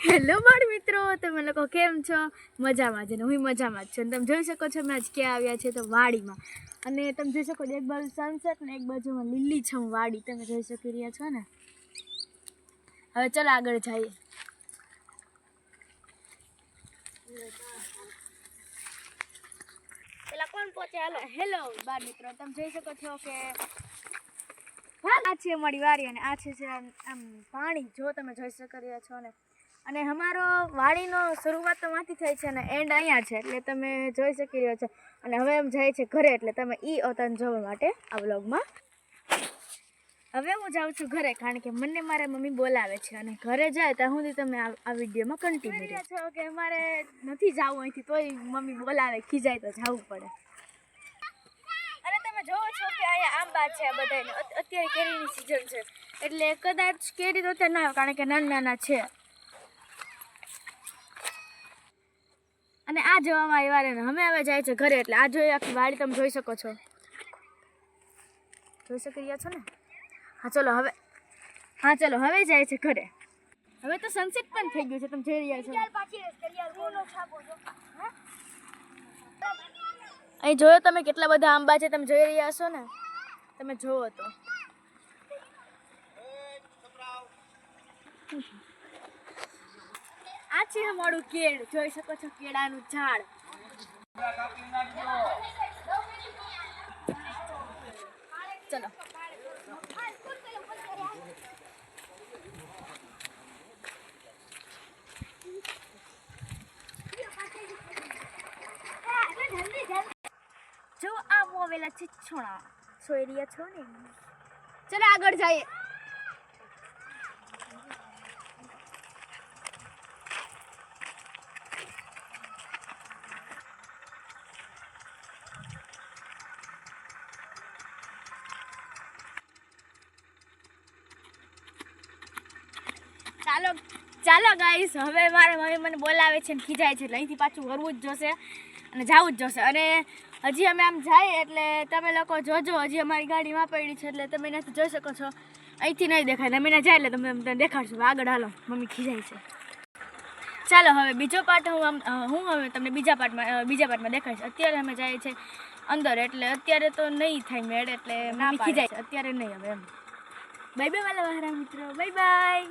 Hello બાળ મિત્રો, તમે લોકો કેમ છો? મજામાં છે ને? હું મજામાં જ છું. તમે જોઈ શકો છો અમે આજ ક્યાં આવ્યા છે તો વાડીમાં. અને તમે જોઈ શકો છો એક બાજુ સનસેટ ને એક બાજુમાં લીલીછમ વાડી તમે જોઈ શકી રહ્યા છો ને. હવે ચાલો આગળ જઈએ. પેલા કોણ પહોંચે? હેલો બાળ મિત્રો, તમે જોઈ શકો છો કે આ છે અમારી વાડી અને આ છે આમ પાણી જો તમે જોઈ શકો રહ્યા છો ને. અને અમારો વાડીનો શરૂઆત તો માંથી થાય છે અને એન્ડ અહીંયા છે એટલે તમે જોઈ શકી રહ્યો છો. અને હવે એમ જાય છે ઘરે એટલે તમે અવતાર જોવા માટે આ વ્લોગમાં. હવે હું જાઉં છું ઘરે કારણ કે મને મારા મમ્મી બોલાવે છે અને ઘરે જાય ત્યાં સુધી તમે આ વિડીયોમાં કન્ટિન્યુ રહ્યા છો કે અમારે નથી જવું અહીંથી તોય મમ્મી બોલાવે ખીજાય તો જવું પડે. અને તમે જોવો છો કે અહીંયા આંબા છે આ બધાને અત્યારે કેરીની સિઝન છે એટલે કદાચ કેરી તો અત્યારે ના આવે કારણ કે નાના નાના છે. અને આ જોવામાં આવ્યા ને અમે હવે જાય છે ઘરે એટલે આ જોઈએ આખી વાડી તમે જોઈ શકો છો. જોઈ શકી રહ્યા છો ને? હા ચલો હવે જાય છે ઘરે. હવે તો સનસેટ પણ થઈ ગયું છે તમે જોઈ રહ્યા છો. અહીં જોયો તમે કેટલા બધા આંબા છે તમે જોઈ રહ્યા છો ને. તમે જોવો તો આ છે અમારું કેળ જોઈ શકો છો કેળાનું ઝાડ. ચલો જો આવો આવેલા છે છોણા જોઈ રહ્યા છો ને. ચલો આગળ જઈએ. ચાલો ગાઈસ, હવે મારા મમ્મી મને બોલાવે છે ને ખીજાય છે એટલે અહીંથી પાછું વરવું જ જોશે અને જવું જ જોશે. અને હજી અમે આમ જાય એટલે તમે લોકો જોજો, હજી અમારી ગાડીમાં પડી છે એટલે તમે એનાથી જોઈ શકો છો. અહીંથી નહીં દેખાય ને અમે જાય એટલે તમને દેખાડશું. આગળ હાલો, મમ્મી ખીજાય છે. ચાલો હવે બીજો પાર્ટ હું હવે તમને બીજા પાર્ટમાં દેખાડીશ. અત્યારે અમે જાય છે અંદર એટલે અત્યારે તો નહીં થાય મેળ એટલે મમ્મી ખીજાય છે અત્યારે નહીં. હવે એમ બાય બાય મારા મિત્રો, બાય બાય.